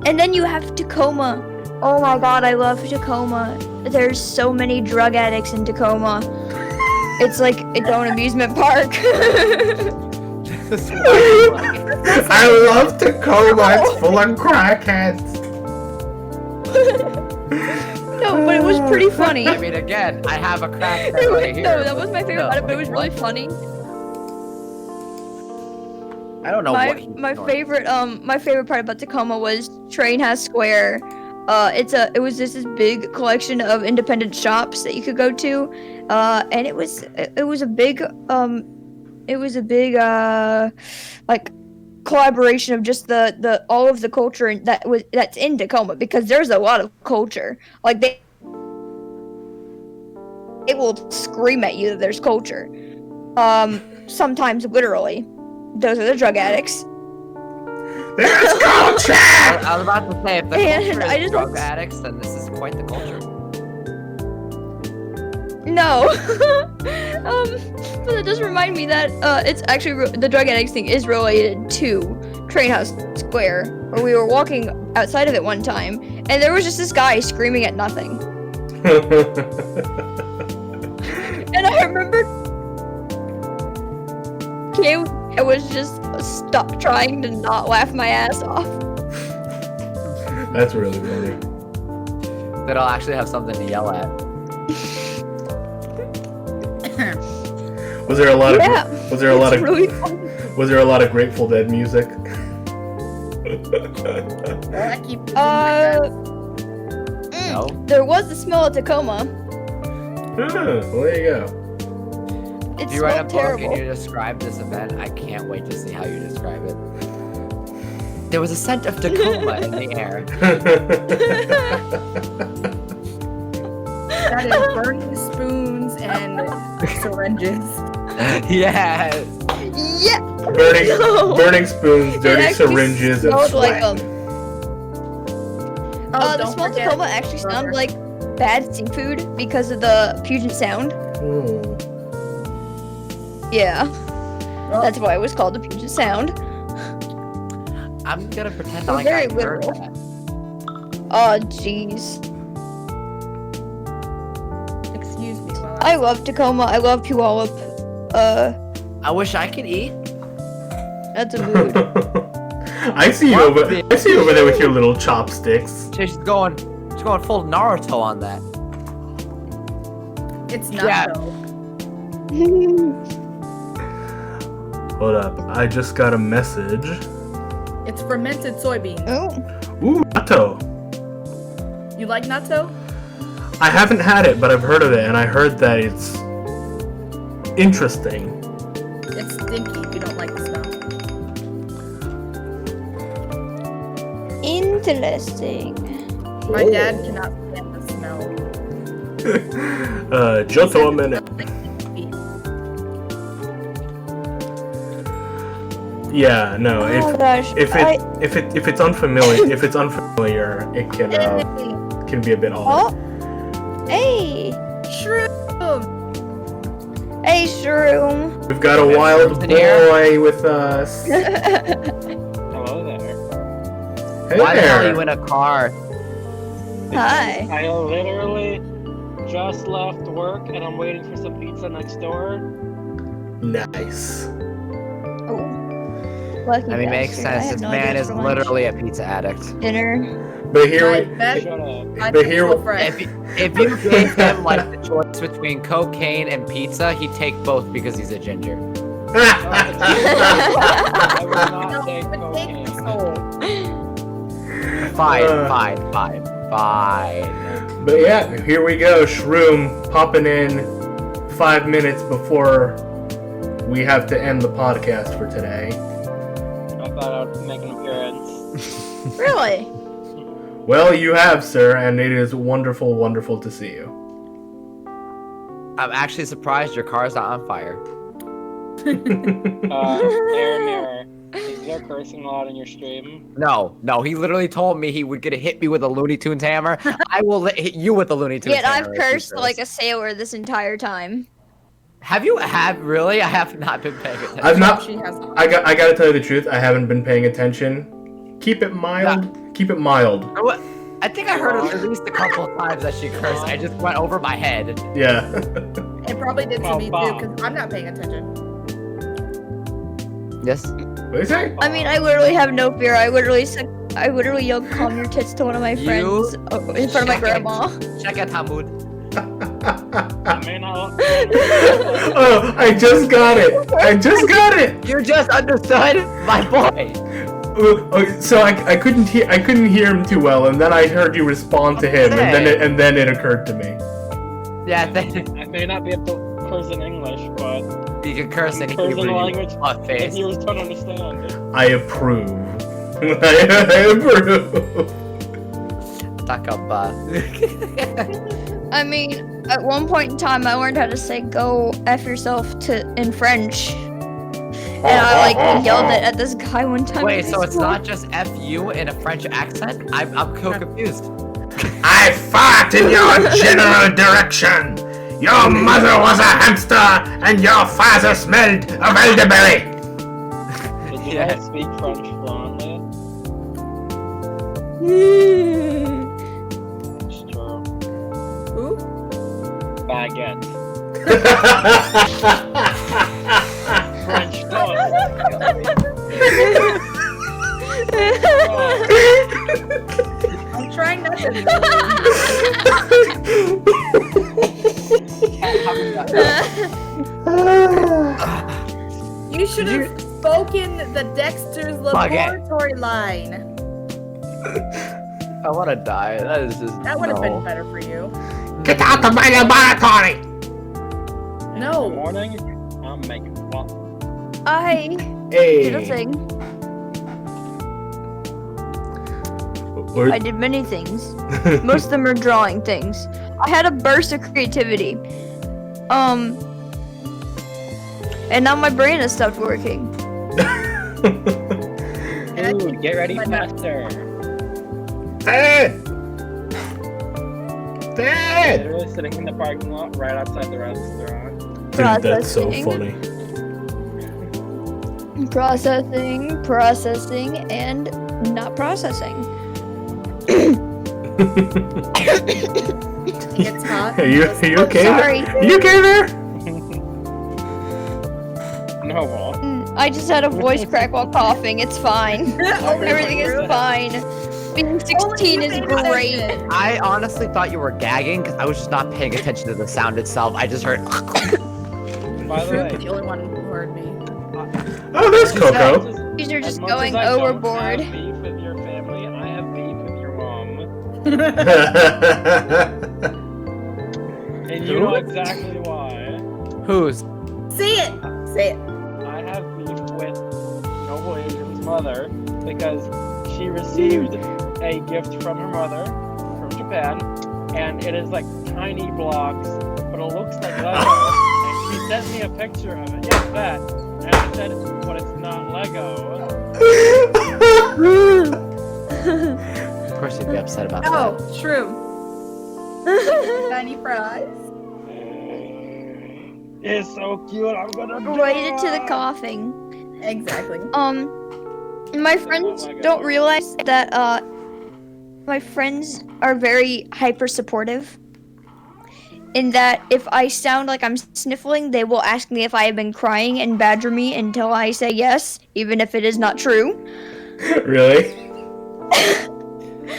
And then you have Tacoma. Oh my god, I love Tacoma. There's so many drug addicts in Tacoma. It's like its own amusement park. I love Tacoma. It's full of crackheads. No, but it was pretty funny. I mean, again, I have a crack It was- right here. no, that was my favorite No, part, but it was really what? funny. I don't know what he's My ignoring. favorite part about Tacoma was Train House Square. It was just this big collection of independent shops that you could go to, and it was a big like collaboration of just the all of the culture that's in Tacoma, because there's a lot of culture. Like they will scream at you that there's culture. Sometimes literally. Those are the drug addicts. There's culture. I was about to say, if the And culture I is just- drug addicts, then this is quite the culture. No. But it does remind me that it's actually the drug addicts thing is related to Train House Square, where we were walking outside of it one time, and there was just this guy screaming at nothing. And I remember I was just stuck trying to not laugh my ass off. That's really funny. That I'll actually have something to yell at. Was there a lot Yeah, of was there a lot it's of really fun. Was there a lot of Grateful Dead music? I keep No. There was the smell of Tacoma. Well, there you go. It If you write a smelled book terrible. and you describe this event, I can't wait to see how you describe it. There was a scent of Tacoma in the air. That is burning spoons and syringes. Yes. Yeah. Burning, burning spoons, It dirty actually syringes, and smelled sweat. like Oh, the don't smell of forget Tacoma actually brother. sounded like bad seafood because of the Puget Sound. Ooh. Yeah, Oh, that's why it was called the Puget Sound. I'm gonna pretend We're like very I heard literal. that. Oh, jeez. excuse me while I love Tacoma. I love Puyallup. I wish I could eat. That's a mood. I see you over. I see you over there with your little chopsticks. She's going full Naruto on that. It's not Yeah. though. Hold up, I just got a message. It's fermented soybeans. Oh, Ooh, natto. You like natto? I haven't had it, but I've heard of it, and I heard that it's interesting. It's stinky if you don't like the smell. interesting. My dad cannot stand the smell. Joto a minute. Yeah, no. Oh gosh. If it's unfamiliar, it can be a bit odd. Oh. Hey. Shroom! Hey, Shroom. We've got a wild in here. boy with us. Hey Hello there. Why the hell are there. you in a car? Hi. I literally just left work and I'm waiting for some pizza next door. Nice. Oh. Lucky I mean, makes bastard. I sense. have This no man idea is for lunch. literally a pizza addict. Dinner. But here My we. best Shut up. But here, identical friend. If you gave him like the choice between cocaine and pizza, he'd take both because he's a ginger. I will not No, take but take the cocaine. soul. Fine. But yeah, here we go. Shroom popping in 5 minutes before we have to end the podcast for today. I thought I would make an appearance. Really? Well, you have, sir, and it is wonderful, wonderful to see you. I'm actually surprised your car's not on fire. Aramere, is there cursing a lot in your stream? No, he literally told me he would hit me with a Looney Tunes hammer. I will hit you with a Looney Tunes Yet hammer. I've if you cursed curse. like a sailor this entire time. Have you really? I have not been paying attention. I've not. She has. I gotta tell you the truth. I haven't been paying attention. Keep it mild. Keep it mild. I think I heard it at least a couple of times that she cursed. I just went over my head. Yeah. It probably did to Oh, me too, Bob. because I'm not paying attention. Yes. What do you say? I mean, I literally have no fear. I literally yelled "calm your tits" to one of my friends in front of my Check it. grandma. Check out Hamud. I may not. Oh, I just got it. You just understood, my boy. Okay, so I couldn't hear him too well, and then I heard you respond to him, and then it occurred to me. Yeah, I may not be able to curse in English, but you can curse in curse in Hebrew. a language Fuck the face. viewers don't understand. I approve. I approve. Takaba. I mean, at one point in time, I learned how to say "go f yourself" in French, and I yelled it at this guy one time. Wait, in so it's school. not just F you in a French accent? I'm so confused. I fart in your general direction. Your mother was a hamster, and your father smelled of elderberry. Did you Yeah. guys speak French fluently? It's true. Who? Baguette. French toast. I'm trying not to. You should have spoken the Dexter's laboratory line. I want to die. That is just. That would have no. been better for you. Get out of my laboratory! In the No. morning, I'm making fun. I Hey. did a thing. Or- I did many things. Most of them are drawing things. I had a burst of creativity. And now my brain has stopped working. And I Dude, think get ready my nut- faster. Dad! Dad! Literally sitting in the parking lot right outside the restaurant. Dude, that's so Processing. funny. Processing, and not processing. It's hot. Are you okay? Sorry. You okay there? No, well. I just had a voice crack while coughing. It's fine. Oh, Everything is fine. Being 16 is great. I honestly thought you were gagging because I was just not paying attention to the sound itself. I just heard. By the way, The only one who heard me. Oh, there's Coco. These are as just much as going I don't overboard. have beef with your family, I have beef with your mom. And you know exactly why. Who's? Say it. Say it. I have beef with NobleAsian's mother because she received a gift from her mother from Japan, and it is like tiny blocks, but it looks like Lego. And she sent me a picture of it. Yes, that. And I said, but it's not Lego. Of course, you'd be upset about Oh, that. shroom. Tiny fries. It's so cute. I'm gonna Related to the die. coughing. Exactly. My friends don't realize that my friends are very hyper supportive. In that if I sound like I'm sniffling, they will ask me if I have been crying and badger me until I say yes, even if it is not true. Really?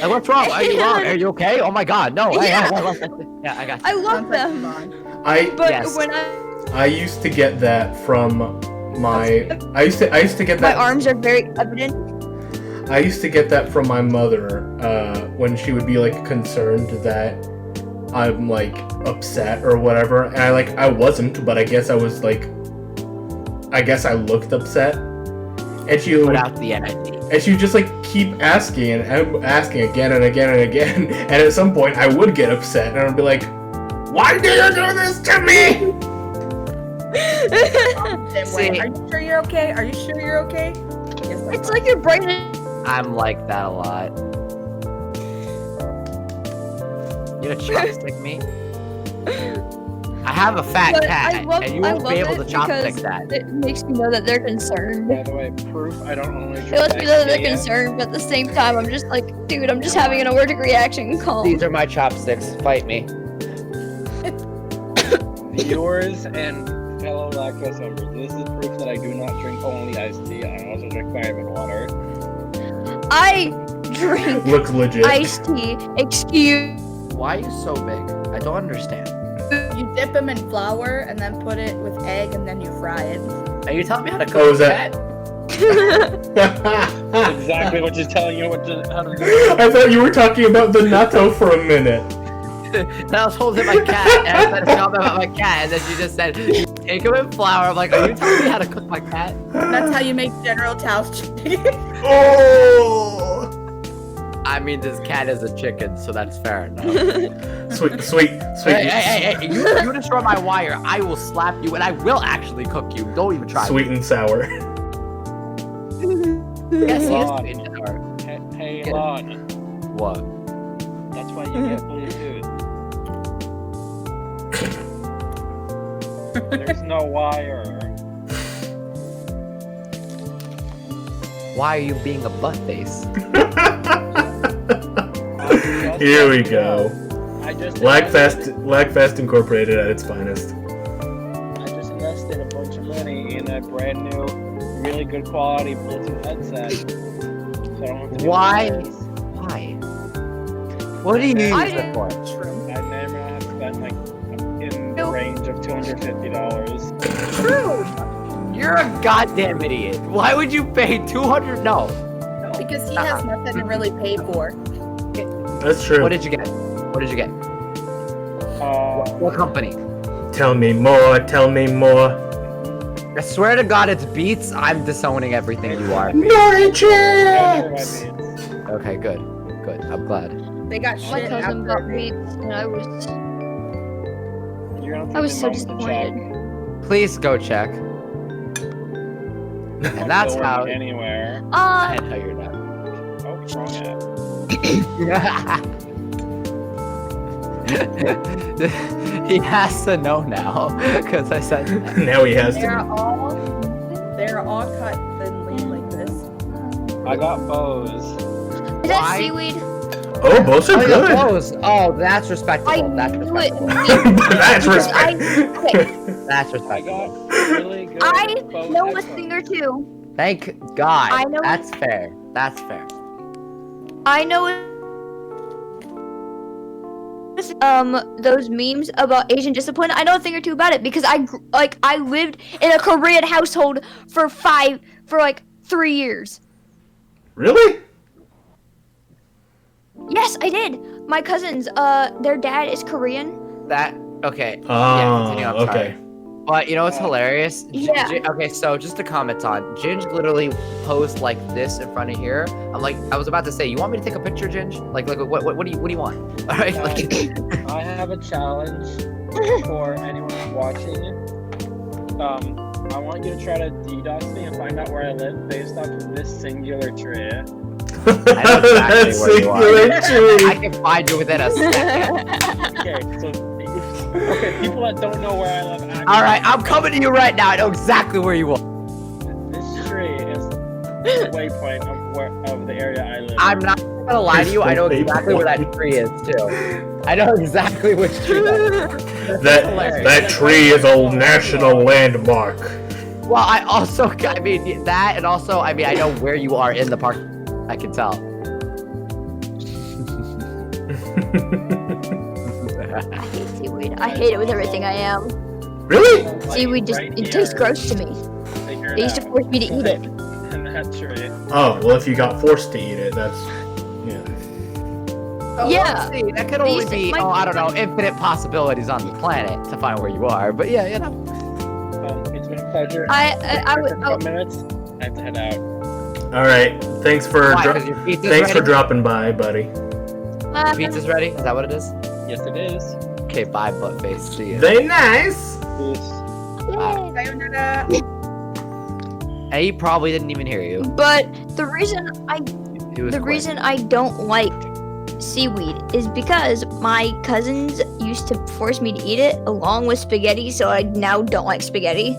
Like, what's wrong? Are you wrong? Are you okay? Oh my God, no! Hey, Yeah. yeah, I got you. I love Sounds like them. fun. But Yes. when I used to get that from my. I used to get my that. arms are very evident. I used to get that from my mother when she would be like concerned that I'm like upset or whatever, and I wasn't, but I guess I was like, I guess I looked upset, and she Put would, out the energy. and she would just like keep asking and asking again and again and again, and at some point I would get upset and I'd be like, "Why do you do this to me?" Same way. Are you sure you're okay? Are you sure you're okay? Yes, It's like your brain is I'm like that a lot. You gonna chopstick me? I have a fat But cat, I love, and you I won't love be able it to chopstick because that. it makes me know that they're concerned. By the way, proof I don't only It lets me know that they're concerned, but at the same time, I'm just like, dude, I'm just having an allergic reaction. Calm. These are my chopsticks. Fight me. Viewers and fellow Lagfest members, this is proof that I do not drink only iced tea. I also drink vitamin water. I drink Looks legit. iced tea. Excuse. Why are you so big? I don't understand. You dip them in flour and then put it with egg and then you fry it. Are you telling me how to cook Oh, is that? Exactly what she's telling you how to do. I thought you were talking about the natto for a minute. And I was holding my cat, and I said something about my cat, and then she just said, take him in flour. I'm like, are you telling me how to cook my cat? That's how you make General Tao's chicken. Oh! I mean, this cat is a chicken, so that's fair enough. Sweet. Hey, you destroy my wire, I will slap you, and I will actually cook you. Don't even try. Sweet and sour. Yes, Lon. yes, Hey, Get it. Lon. What? That's why you get Bluetooth. There's no wire. Why are you being a butt face? Here we go. I just Lagfest Incorporated at its finest. I just invested a bunch of money in a brand new, really good quality Bluetooth headset. So I don't have to do Why? this. Why? What do you use I it didn't- for? I never have spent like in the range of $250. True. You You're a goddamn idiot. Why would you pay 200? No. Because he has nothing to really pay for. That's true. What did you get? What did you get? What company? Tell me more. Tell me more. I swear to God, it's Beats. I'm disowning everything you are. Nori chips. Okay, good. Good. I'm glad. They got My shit cousin after got beats, and I was You're gonna I was take so a moment to check. disappointed. Please go check. And that's Going how. Anywhere. I know you're not. Oh, wrong app. He has to know now because I said that. Now he has They're to. all cut thinly like this. I got bows. Is that Why? seaweed? Oh, both are Oh, good. yeah, those. Oh, that's respectable. I That's knew it. respectable. That's Because respect. okay, That's I respectable. got really good I bow know a headphones. thing or two. Thank God. I know- That's fair. That's fair. I know those memes about Asian discipline. I know a thing or two about it because I lived in a Korean household for 3 years. Really? Yes, I did. My cousins, their dad is Korean. That okay. Oh, continue, I'm okay. sorry. But you know what's hilarious? Yeah. Okay, so just to comment on, Ginge literally posed like this in front of here. I'm like, I was about to say, you want me to take a picture, Ginge? Like what do you want? All right, like. I have a challenge for anyone watching. I want you to try to DDoS me and find out where I live based off of this singular tree. I know exactly where you are. Singular I can find you within a second. Okay, so people that don't know where I live. All right, I'm coming to you right now. I know exactly where you are. This tree is the waypoint of the area I live. I'm not gonna lie to you. I know exactly where that tree is too. I know exactly which tree that is. That tree is a national landmark. Well, I mean that, and also, I mean, I know where you are in the park. I can tell. I hate seaweed. I hate it with everything I am. Really? Seaweed just it tastes gross to me. They used to force me to eat it. And that tree. Oh, well, if you got forced to eat it, that's yeah. Oh, Yeah. let's see, that could They only used to- be, my- I don't know, infinite possibilities on the planet to find where you are. But yeah, you know. It's been a pleasure. I would. For a couple minutes. I have to head out. All right. Thanks for Why, 'cause your pizza's thanks for ready? dropping by, buddy. Pizza's ready? Is that what it is? Yes, it is. Okay, bye, buttface. See ya. Very nice. Peace. Sayonara. And he probably didn't even hear you. But the reason He was quick. I don't like seaweed is because my cousins used to force me to eat it along with spaghetti, so I now don't like spaghetti.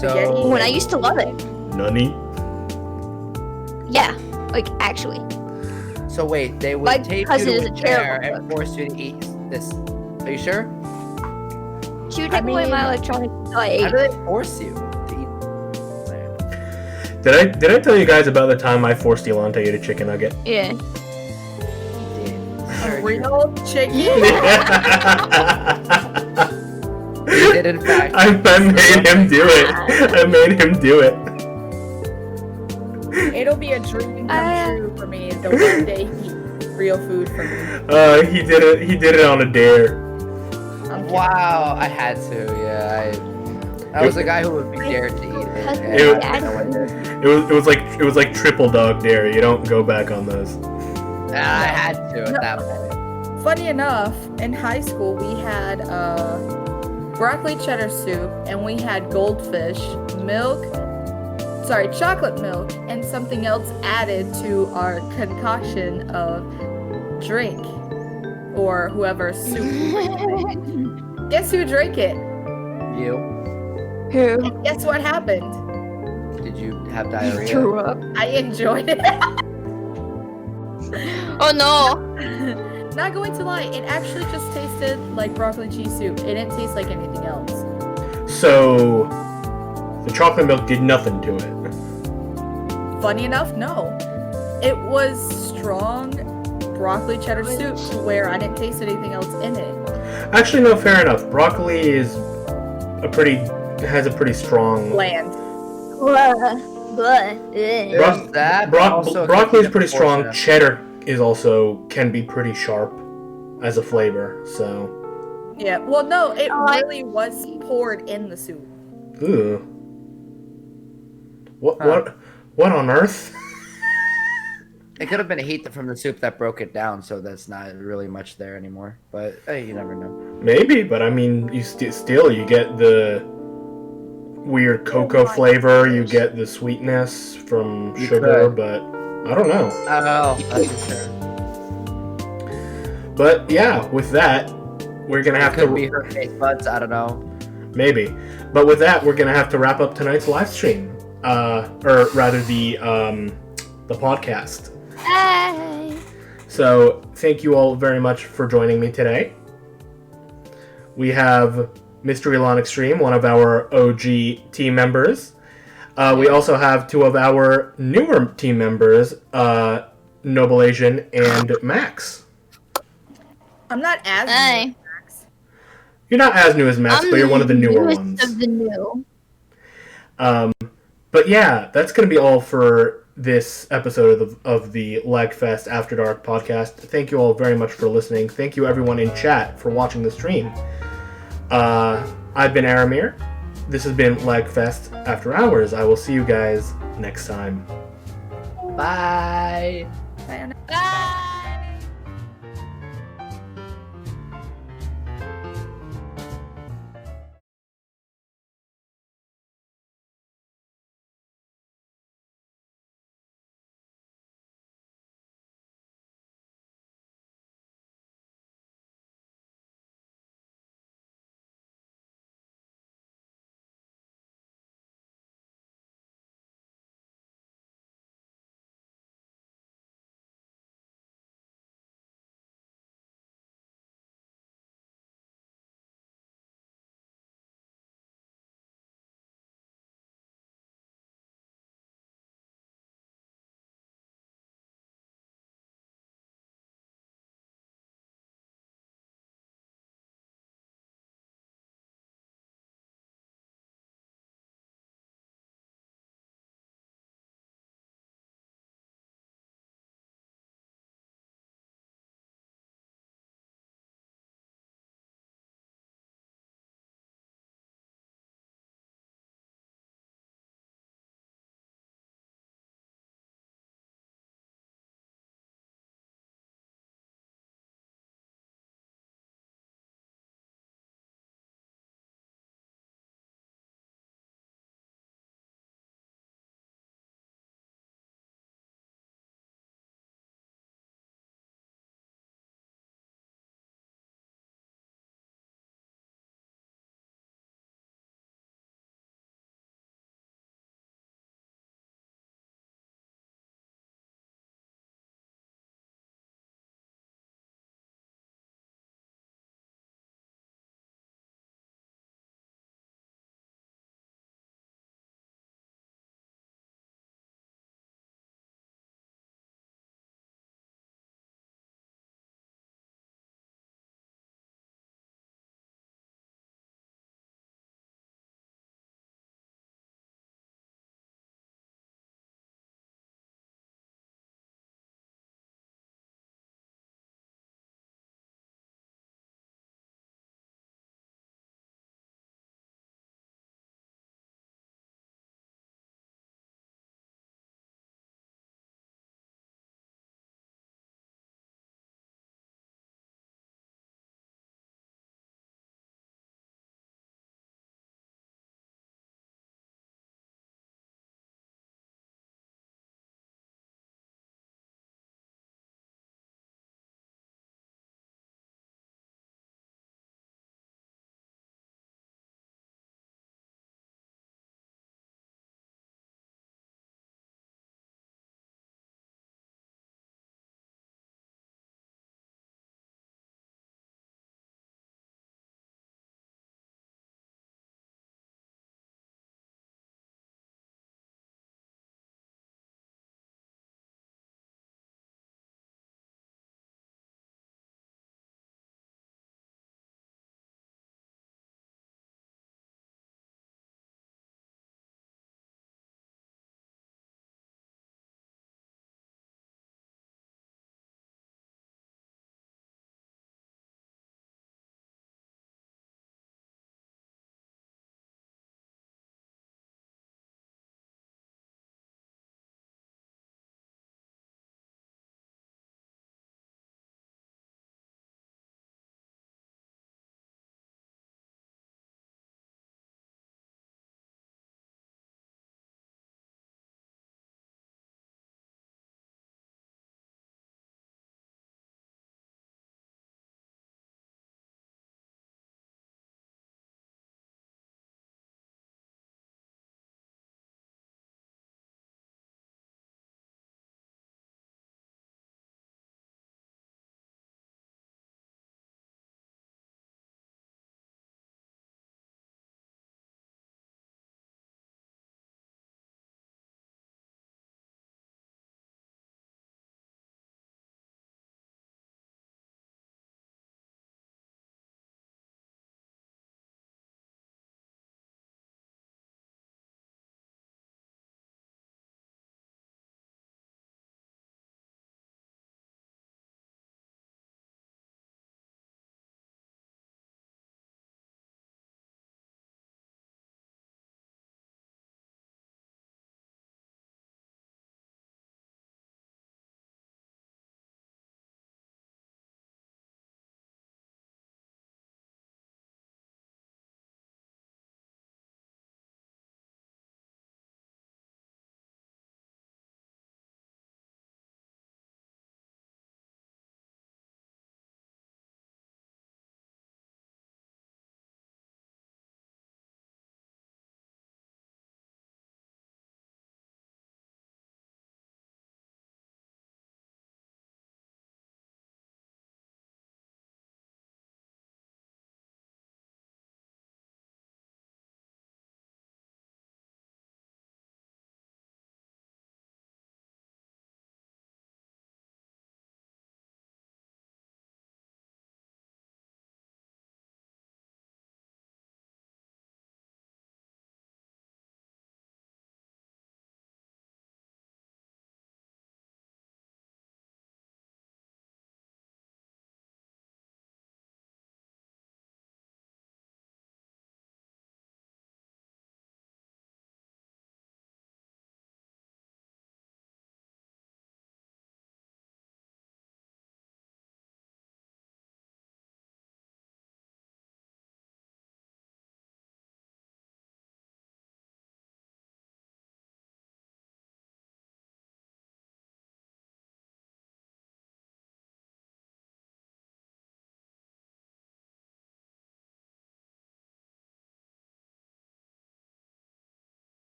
So, When I used to love it. Nunny. Yeah, like actually. so wait, they would My tape you cousin to is a a chair terrible and force you to eat this. Are you sure? She would take away my electronics until I How ate. do they force you to eat? Did I tell you guys about the time I forced Elon to eat a chicken nugget? Yeah. A real chicken. He did, in fact. I made him do it. I made him do it. It'll be a dream come true for me to one day eat real food from me. He did it. He did it on a dare. I'm kidding. Wow, I had to. Yeah, I was the guy who would be dared to eat it. and Ew. I know what it is. It was like triple dog dare. You don't go back on those. I had to at that point. Funny enough, in high school we had broccoli cheddar soup and we had goldfish, chocolate milk, and something else added to our concoction of drink or whoever soup. Guess who drank it? You? Who? And guess what happened? Did you have diarrhea? Threw up. I enjoyed it. Oh no. Not going to lie, it actually just tasted like broccoli cheese soup. It didn't taste like anything else. So the chocolate milk did nothing to it. Funny enough, no. It was strong broccoli cheddar soup to where I didn't taste anything else in it. Actually, no, fair enough. Broccoli is a pretty has a pretty strong. Bland. There's that, but also it could Broccoli be is pretty the strong. portion. Cheddar is also can be pretty sharp as a flavor. So, Yeah. Well, no, it really was poured in the soup. ooh, what Huh. what on earth? It could have been heat from the soup that broke it down, so that's not really much there anymore. But hey, you never know. Maybe, but I mean, you still you get the weird cocoa flavor. You get the sweetness from You sugar, could. but I don't know. I don't know. That's for sure. But yeah, with that, we're gonna have Could to be her taste buds. I don't know. maybe. But with that, we're gonna have to wrap up tonight's live stream, or rather the podcast. Hey. So thank you all very much for joining me today. We have Mr. Ilanxtreme, one of our OG team members. We also have two of our newer team members, NobleAsian and Max. I'm not as Hey. new as Max. You're not as new as Max, but you're one of the newer newest ones. of the new. But yeah, that's going to be all for this episode of the Lagfest After Dark podcast. Thank you all very much for listening. Thank you everyone in chat for watching the stream. I've been Aramere. This has been Lagfest After Hours. I will see you guys next time. Bye. Sayonara. Bye.